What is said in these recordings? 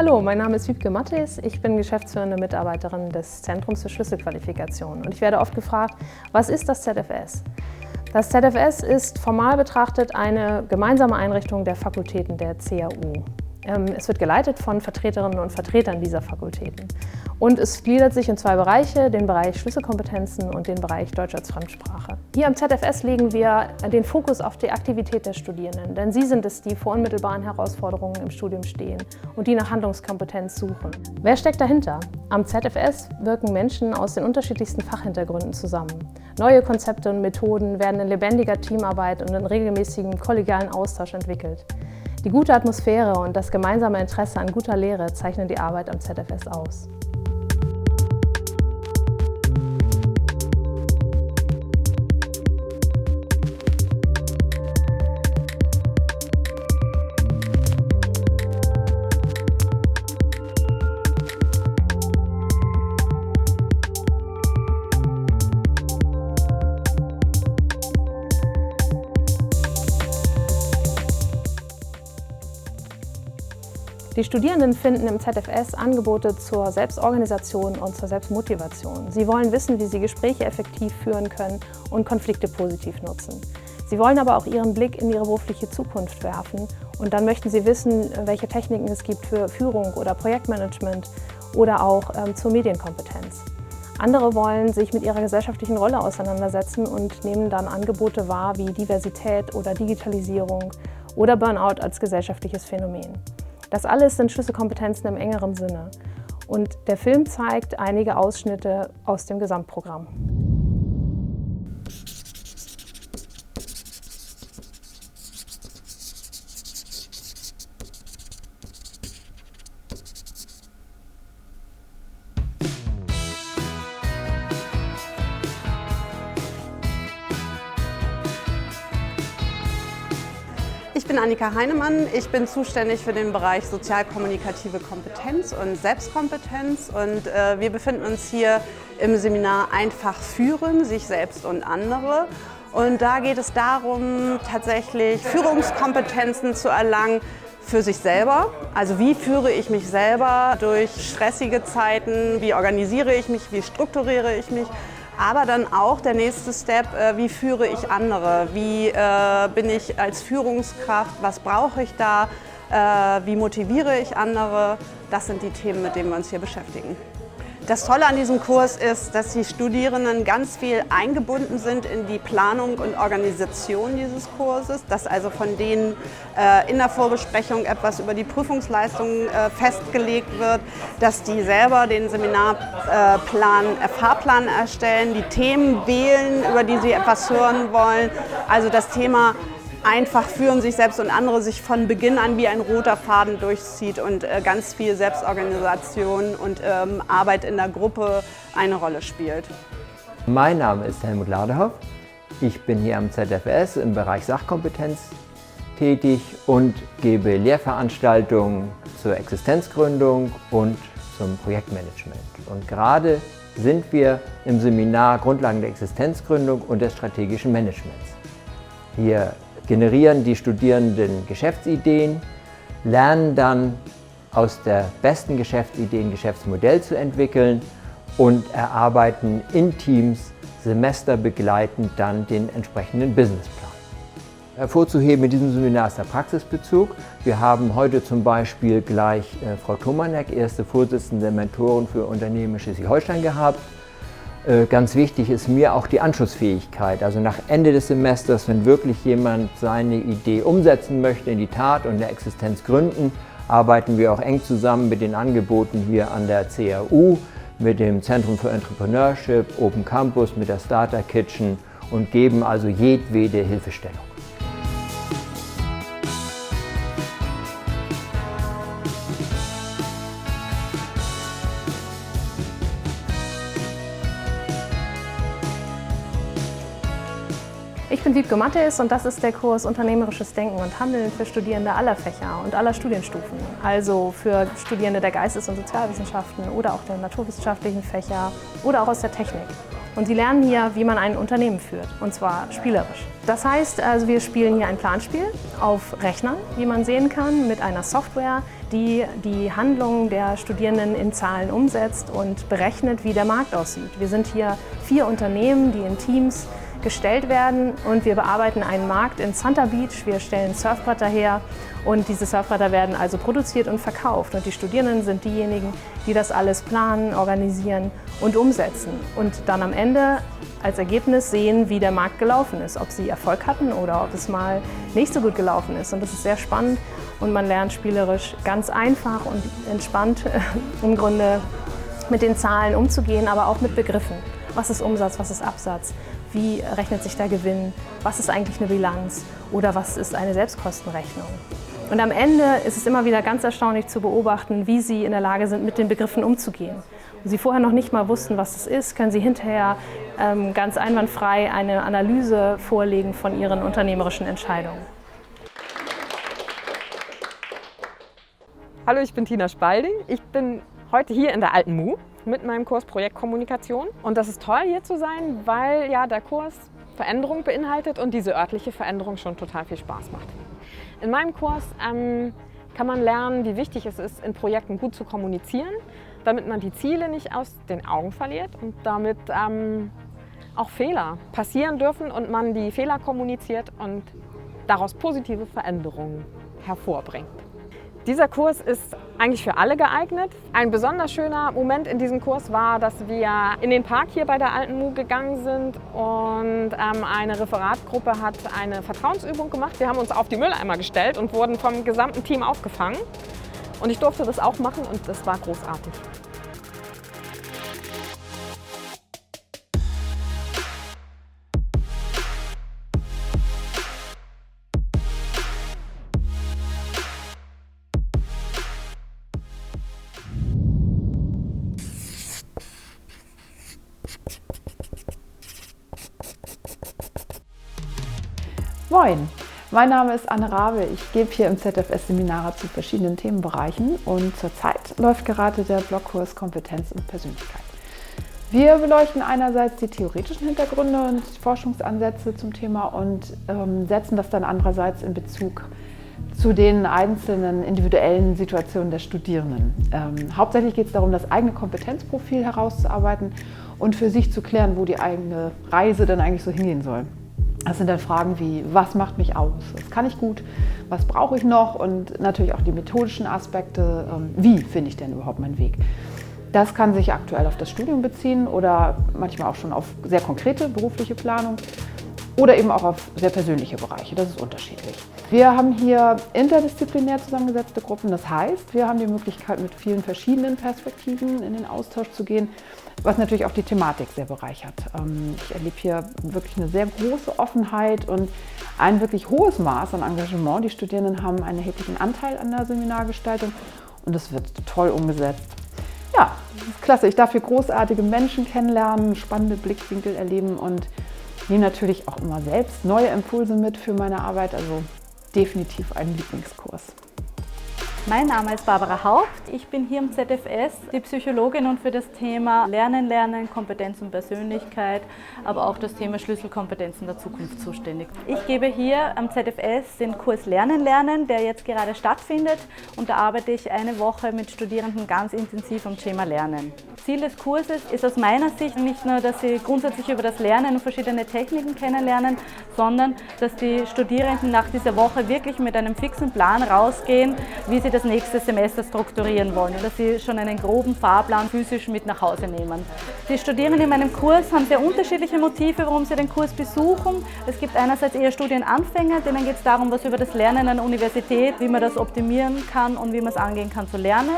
Hallo, mein Name ist Wiebke Mattes. Ich bin geschäftsführende Mitarbeiterin des Zentrums für Schlüsselqualifikation und ich werde oft gefragt, was ist das ZFS? Das ZFS ist formal betrachtet eine gemeinsame Einrichtung der Fakultäten der CAU. Es wird geleitet von Vertreterinnen und Vertretern dieser Fakultäten. Und es gliedert sich in zwei Bereiche, den Bereich Schlüsselkompetenzen und den Bereich Deutsch als Fremdsprache. Hier am ZFS legen wir den Fokus auf die Aktivität der Studierenden, denn sie sind es, die vor unmittelbaren Herausforderungen im Studium stehen und die nach Handlungskompetenz suchen. Wer steckt dahinter? Am ZFS wirken Menschen aus den unterschiedlichsten Fachhintergründen zusammen. Neue Konzepte und Methoden werden in lebendiger Teamarbeit und in regelmäßigem kollegialen Austausch entwickelt. Die gute Atmosphäre und das gemeinsame Interesse an guter Lehre zeichnen die Arbeit am ZFS aus. Die Studierenden finden im ZFS Angebote zur Selbstorganisation und zur Selbstmotivation. Sie wollen wissen, wie sie Gespräche effektiv führen können und Konflikte positiv nutzen. Sie wollen aber auch ihren Blick in ihre berufliche Zukunft werfen und dann möchten sie wissen, welche Techniken es gibt für Führung oder Projektmanagement oder auch zur Medienkompetenz. Andere wollen sich mit ihrer gesellschaftlichen Rolle auseinandersetzen und nehmen dann Angebote wahr wie Diversität oder Digitalisierung oder Burnout als gesellschaftliches Phänomen. Das alles sind Schlüsselkompetenzen im engeren Sinne. Und der Film zeigt einige Ausschnitte aus dem Gesamtprogramm. Ich bin Annika Heinemann, ich bin zuständig für den Bereich sozialkommunikative Kompetenz und Selbstkompetenz und wir befinden uns hier im Seminar Einfach führen, sich selbst und andere. Und da geht es darum, tatsächlich Führungskompetenzen zu erlangen für sich selber. Also wie führe ich mich selber durch stressige Zeiten, wie organisiere ich mich, wie strukturiere ich mich. Aber dann auch der nächste Step, wie führe ich andere, wie bin ich als Führungskraft, was brauche ich da, wie motiviere ich andere. Das sind die Themen, mit denen wir uns hier beschäftigen. Das Tolle an diesem Kurs ist, dass die Studierenden ganz viel eingebunden sind in die Planung und Organisation dieses Kurses, dass also von denen in der Vorbesprechung etwas über die Prüfungsleistung festgelegt wird, dass die selber den Fahrplan erstellen, die Themen wählen, über die sie etwas hören wollen. Also das Thema Einfach führen, sich selbst und andere sich von Beginn an wie ein roter Faden durchzieht und ganz viel Selbstorganisation und Arbeit in der Gruppe eine Rolle spielt. Mein Name ist Helmut Ladehoff. Ich bin hier am ZFS im Bereich Sachkompetenz tätig und gebe Lehrveranstaltungen zur Existenzgründung und zum Projektmanagement. Und gerade sind wir im Seminar Grundlagen der Existenzgründung und des strategischen Managements. Hier generieren die Studierenden Geschäftsideen, lernen dann aus der besten Geschäftsidee ein Geschäftsmodell zu entwickeln und erarbeiten in Teams semesterbegleitend dann den entsprechenden Businessplan. Hervorzuheben in diesem Seminar ist der Praxisbezug. Wir haben heute zum Beispiel gleich Frau Tomanek, erste Vorsitzende der Mentoren für Unternehmen Schleswig-Holstein gehabt. Ganz wichtig ist mir auch die Anschlussfähigkeit. Also nach Ende des Semesters, wenn wirklich jemand seine Idee umsetzen möchte in die Tat und eine Existenz gründen, arbeiten wir auch eng zusammen mit den Angeboten hier an der CAU, mit dem Zentrum für Entrepreneurship, Open Campus, mit der Starter Kitchen und geben also jedwede Hilfestellung. Ich bin Wiebke Mattes und das ist der Kurs Unternehmerisches Denken und Handeln für Studierende aller Fächer und aller Studienstufen. Also für Studierende der Geistes- und Sozialwissenschaften oder auch der naturwissenschaftlichen Fächer oder auch aus der Technik. Und sie lernen hier, wie man ein Unternehmen führt, und zwar spielerisch. Das heißt, also wir spielen hier ein Planspiel auf Rechnern, wie man sehen kann, mit einer Software, die die Handlungen der Studierenden in Zahlen umsetzt und berechnet, wie der Markt aussieht. Wir sind hier 4 Unternehmen, die in Teams gestellt werden und wir bearbeiten einen Markt in Santa Beach. Wir stellen Surfbretter her und diese Surfbretter werden also produziert und verkauft. Und die Studierenden sind diejenigen, die das alles planen, organisieren und umsetzen und dann am Ende als Ergebnis sehen, wie der Markt gelaufen ist, ob sie Erfolg hatten oder ob es mal nicht so gut gelaufen ist. Und das ist sehr spannend und man lernt spielerisch ganz einfach und entspannt im Grunde mit den Zahlen umzugehen, aber auch mit Begriffen. Was ist Umsatz, was ist Absatz? Wie rechnet sich der Gewinn? Was ist eigentlich eine Bilanz? Oder was ist eine Selbstkostenrechnung? Und am Ende ist es immer wieder ganz erstaunlich zu beobachten, wie sie in der Lage sind, mit den Begriffen umzugehen. Und sie vorher noch nicht mal wussten, was es ist, können sie hinterher ganz einwandfrei eine Analyse vorlegen von ihren unternehmerischen Entscheidungen. Hallo, ich bin Tina Spalding. Ich bin heute hier in der Alten Mu mit meinem Kurs Projektkommunikation. Und das ist toll, hier zu sein, weil ja der Kurs Veränderung beinhaltet und diese örtliche Veränderung schon total viel Spaß macht. In meinem Kurs kann man lernen, wie wichtig es ist, in Projekten gut zu kommunizieren, damit man die Ziele nicht aus den Augen verliert und damit auch Fehler passieren dürfen und man die Fehler kommuniziert und daraus positive Veränderungen hervorbringt. Dieser Kurs ist eigentlich für alle geeignet. Ein besonders schöner Moment in diesem Kurs war, dass wir in den Park hier bei der Alten Mu gegangen sind und eine Referatgruppe hat eine Vertrauensübung gemacht. Wir haben uns auf die Mülleimer gestellt und wurden vom gesamten Team aufgefangen. Und ich durfte das auch machen und das war großartig. Moin, mein Name ist Anne Rabe. Ich gebe hier im ZFS Seminare zu verschiedenen Themenbereichen und zurzeit läuft gerade der Blogkurs Kompetenz und Persönlichkeit. Wir beleuchten einerseits die theoretischen Hintergründe und Forschungsansätze zum Thema und setzen das dann andererseits in Bezug zu den einzelnen individuellen Situationen der Studierenden. Hauptsächlich geht es darum, das eigene Kompetenzprofil herauszuarbeiten und für sich zu klären, wo die eigene Reise dann eigentlich so hingehen soll. Das sind dann Fragen wie, was macht mich aus, was kann ich gut, was brauche ich noch und natürlich auch die methodischen Aspekte, wie finde ich denn überhaupt meinen Weg. Das kann sich aktuell auf das Studium beziehen oder manchmal auch schon auf sehr konkrete berufliche Planung oder eben auch auf sehr persönliche Bereiche, das ist unterschiedlich. Wir haben hier interdisziplinär zusammengesetzte Gruppen, das heißt, wir haben die Möglichkeit, mit vielen verschiedenen Perspektiven in den Austausch zu gehen, was natürlich auch die Thematik sehr bereichert. Ich erlebe hier wirklich eine sehr große Offenheit und ein wirklich hohes Maß an Engagement. Die Studierenden haben einen erheblichen Anteil an der Seminargestaltung und es wird toll umgesetzt. Ja, das ist klasse. Ich darf hier großartige Menschen kennenlernen, spannende Blickwinkel erleben und nehme natürlich auch immer selbst neue Impulse mit für meine Arbeit, also definitiv ein Lieblingskurs. Mein Name ist Barbara Haupt. Ich bin hier im ZFS die Psychologin und für das Thema Lernen, Kompetenz und Persönlichkeit, aber auch das Thema Schlüsselkompetenzen der Zukunft zuständig. Ich gebe hier am ZFS den Kurs Lernen, der jetzt gerade stattfindet und da arbeite ich eine Woche mit Studierenden ganz intensiv am Thema Lernen. Ziel des Kurses ist aus meiner Sicht nicht nur, dass sie grundsätzlich über das Lernen und verschiedene Techniken kennenlernen, sondern dass die Studierenden nach dieser Woche wirklich mit einem fixen Plan rausgehen, wie sie das nächste Semester strukturieren wollen und dass sie schon einen groben Fahrplan physisch mit nach Hause nehmen. Die Studierenden in meinem Kurs haben sehr unterschiedliche Motive, warum sie den Kurs besuchen. Es gibt einerseits eher Studienanfänger, denen geht es darum, was über das Lernen an der Universität, wie man das optimieren kann und wie man es angehen kann zu lernen.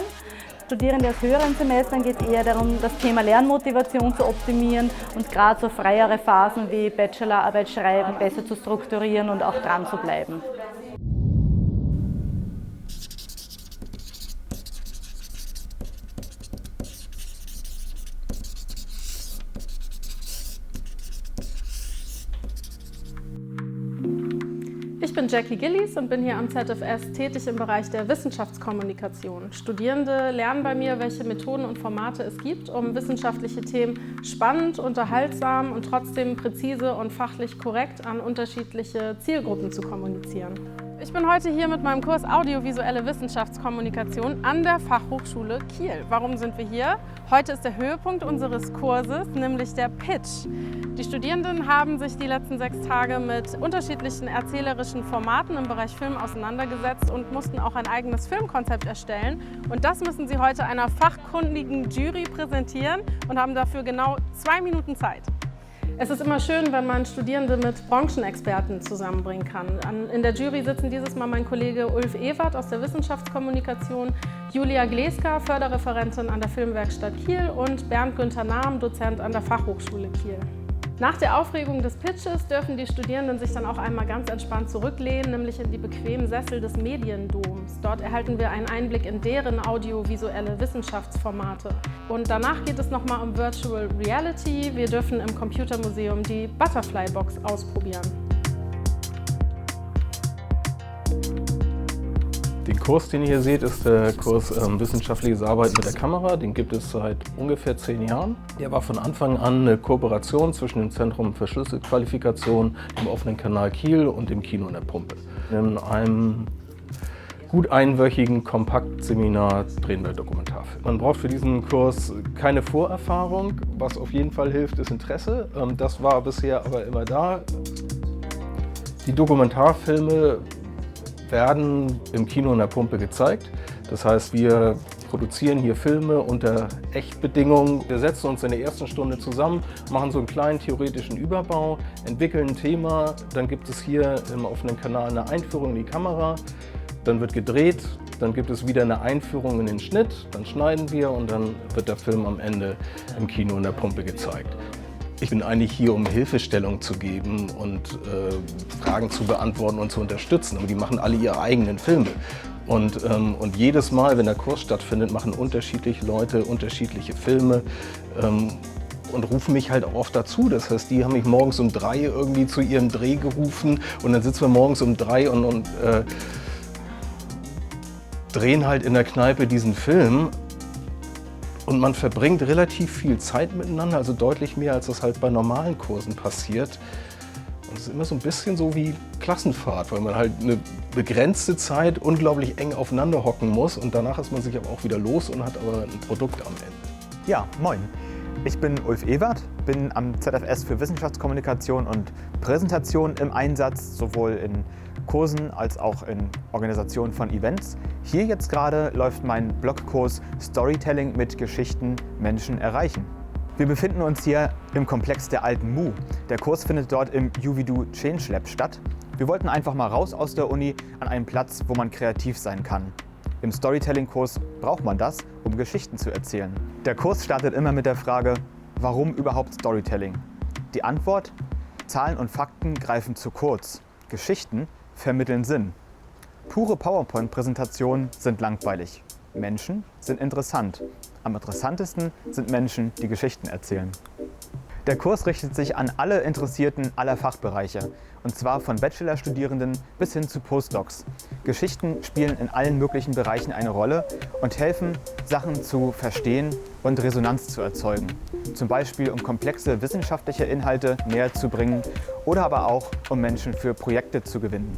Studierende aus höheren Semestern geht es eher darum, das Thema Lernmotivation zu optimieren und gerade so freiere Phasen wie Bachelorarbeit schreiben besser zu strukturieren und auch dran zu bleiben. Ich bin Jackie Gillies und bin hier am ZFS tätig im Bereich der Wissenschaftskommunikation. Studierende lernen bei mir, welche Methoden und Formate es gibt, um wissenschaftliche Themen spannend, unterhaltsam und trotzdem präzise und fachlich korrekt an unterschiedliche Zielgruppen zu kommunizieren. Ich bin heute hier mit meinem Kurs Audiovisuelle Wissenschaftskommunikation an der Fachhochschule Kiel. Warum sind wir hier? Heute ist der Höhepunkt unseres Kurses, nämlich der Pitch. Die Studierenden haben sich die letzten 6 Tage mit unterschiedlichen erzählerischen Formaten im Bereich Film auseinandergesetzt und mussten auch ein eigenes Filmkonzept erstellen. Und das müssen sie heute einer fachkundigen Jury präsentieren und haben dafür genau 2 Minuten Zeit. Es ist immer schön, wenn man Studierende mit Branchenexperten zusammenbringen kann. In der Jury sitzen dieses Mal mein Kollege Ulf Ewert aus der Wissenschaftskommunikation, Julia Gleska, Förderreferentin an der Filmwerkstatt Kiel und Bernd Günther Nahm, Dozent an der Fachhochschule Kiel. Nach der Aufregung des Pitches dürfen die Studierenden sich dann auch einmal ganz entspannt zurücklehnen, nämlich in die bequemen Sessel des Mediendoms. Dort erhalten wir einen Einblick in deren audiovisuelle Wissenschaftsformate. Und danach geht es nochmal um Virtual Reality. Wir dürfen im Computermuseum die Butterfly Box ausprobieren. Den Kurs, den ihr hier seht, ist der Kurs Wissenschaftliches Arbeiten mit der Kamera. Den gibt es seit ungefähr 10 Jahren. Der war von Anfang an eine Kooperation zwischen dem Zentrum für Schlüsselqualifikation, dem offenen Kanal Kiel und dem Kino in der Pumpe. In einem gut einwöchigen Kompaktseminar drehen wir Dokumentarfilme. Man braucht für diesen Kurs keine Vorerfahrung. Was auf jeden Fall hilft, ist Interesse. Das war bisher aber immer da. Die Dokumentarfilme werden im Kino in der Pumpe gezeigt. Das heißt, wir produzieren hier Filme unter Echtbedingungen. Wir setzen uns in der ersten Stunde zusammen, machen so einen kleinen theoretischen Überbau, entwickeln ein Thema. Dann gibt es hier im offenen Kanal eine Einführung in die Kamera. Dann wird gedreht, dann gibt es wieder eine Einführung in den Schnitt, dann schneiden wir und dann wird der Film am Ende im Kino in der Pumpe gezeigt. Ich bin eigentlich hier, um Hilfestellung zu geben und Fragen zu beantworten und zu unterstützen. Aber die machen alle ihre eigenen Filme. Und jedes Mal, wenn der Kurs stattfindet, machen unterschiedliche Leute unterschiedliche Filme und rufen mich halt auch oft dazu. Das heißt, die haben mich morgens um 3 irgendwie zu ihrem Dreh gerufen und dann sitzen wir morgens um 3 und drehen halt in der Kneipe diesen Film. Und man verbringt relativ viel Zeit miteinander, also deutlich mehr, als das halt bei normalen Kursen passiert. Und es ist immer so ein bisschen so wie Klassenfahrt, weil man halt eine begrenzte Zeit unglaublich eng aufeinander hocken muss und danach ist man sich aber auch wieder los und hat aber ein Produkt am Ende. Ja, moin. Ich bin Ulf Ewert, bin am ZFS für Wissenschaftskommunikation und Präsentation im Einsatz, sowohl in Kursen als auch in Organisationen von Events. Hier jetzt gerade läuft mein Blogkurs Storytelling mit Geschichten Menschen erreichen. Wir befinden uns hier im Komplex der Alten Mu. Der Kurs findet dort im UVido Change Lab statt. Wir wollten einfach mal raus aus der Uni an einen Platz, wo man kreativ sein kann. Im Storytelling-Kurs braucht man das, um Geschichten zu erzählen. Der Kurs startet immer mit der Frage, warum überhaupt Storytelling? Die Antwort: Zahlen und Fakten greifen zu kurz. Geschichten vermitteln Sinn. Pure PowerPoint-Präsentationen sind langweilig. Menschen sind interessant. Am interessantesten sind Menschen, die Geschichten erzählen. Der Kurs richtet sich an alle Interessierten aller Fachbereiche, und zwar von Bachelorstudierenden bis hin zu Postdocs. Geschichten spielen in allen möglichen Bereichen eine Rolle und helfen, Sachen zu verstehen und Resonanz zu erzeugen. Zum Beispiel, um komplexe wissenschaftliche Inhalte näher zu bringen oder aber auch, um Menschen für Projekte zu gewinnen.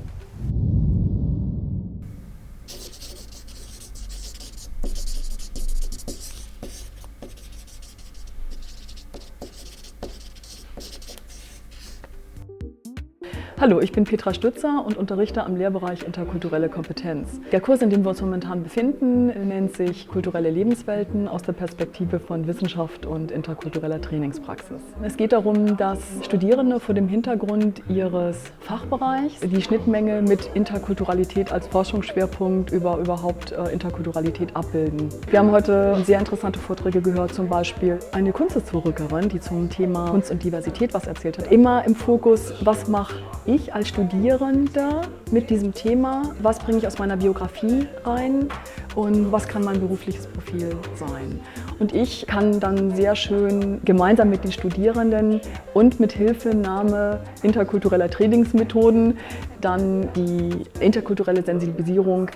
Hallo, ich bin Petra Stützer und unterrichte am Lehrbereich Interkulturelle Kompetenz. Der Kurs, in dem wir uns momentan befinden, nennt sich Kulturelle Lebenswelten aus der Perspektive von Wissenschaft und interkultureller Trainingspraxis. Es geht darum, dass Studierende vor dem Hintergrund ihres Fachbereichs die Schnittmenge mit Interkulturalität als Forschungsschwerpunkt über überhaupt Interkulturalität abbilden. Wir haben heute sehr interessante Vorträge gehört, zum Beispiel eine Kunsthistorikerin, die zum Thema Kunst und Diversität was erzählt hat. Immer im Fokus, was mache ich als Studierender mit diesem Thema, was bringe ich aus meiner Biografie rein und was kann mein berufliches Profil sein. Und ich kann dann sehr schön gemeinsam mit den Studierenden und mit Hilfenahme interkultureller Trainingsmethoden dann die interkulturelle Sensibilisierung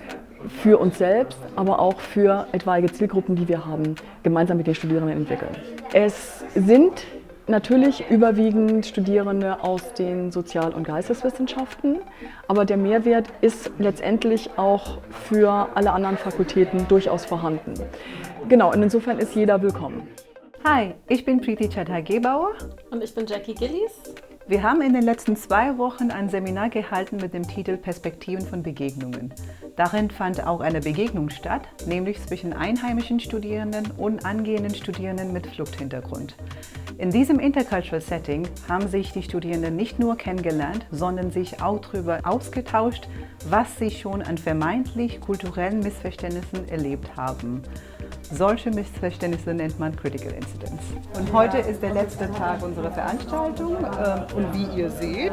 für uns selbst, aber auch für etwaige Zielgruppen, die wir haben, gemeinsam mit den Studierenden entwickeln. Es sind natürlich überwiegend Studierende aus den Sozial- und Geisteswissenschaften, aber der Mehrwert ist letztendlich auch für alle anderen Fakultäten durchaus vorhanden. Genau, und insofern ist jeder willkommen. Hi, ich bin Preeti Chadha-Gebauer. Und ich bin Jackie Gillies. Wir haben in den letzten 2 Wochen ein Seminar gehalten mit dem Titel Perspektiven von Begegnungen. Darin fand auch eine Begegnung statt, nämlich zwischen einheimischen Studierenden und angehenden Studierenden mit Fluchthintergrund. In diesem Intercultural Setting haben sich die Studierenden nicht nur kennengelernt, sondern sich auch darüber ausgetauscht, was sie schon an vermeintlich kulturellen Missverständnissen erlebt haben. Solche Missverständnisse nennt man Critical Incidents. Und heute ist der letzte Tag unserer Veranstaltung und wie ihr seht,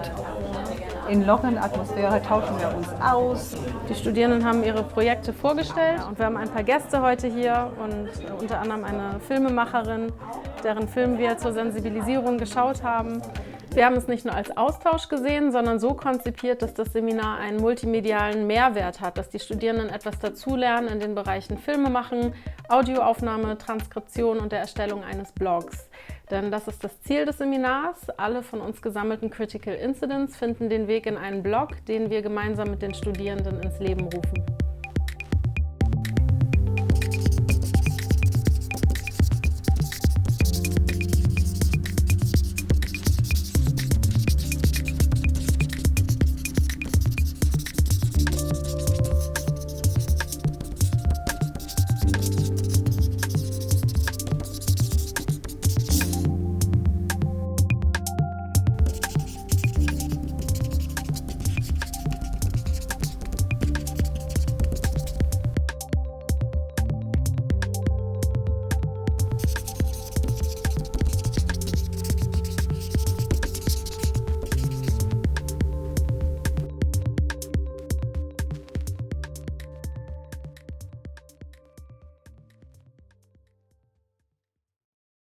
in lockeren Atmosphäre tauschen wir uns aus. Die Studierenden haben ihre Projekte vorgestellt und wir haben ein paar Gäste heute hier und unter anderem eine Filmemacherin, deren Film wir zur Sensibilisierung geschaut haben. Wir haben es nicht nur als Austausch gesehen, sondern so konzipiert, dass das Seminar einen multimedialen Mehrwert hat, dass die Studierenden etwas dazulernen in den Bereichen Filmemachen, Audioaufnahme, Transkription und der Erstellung eines Blogs. Denn das ist das Ziel des Seminars. Alle von uns gesammelten Critical Incidents finden den Weg in einen Blog, den wir gemeinsam mit den Studierenden ins Leben rufen.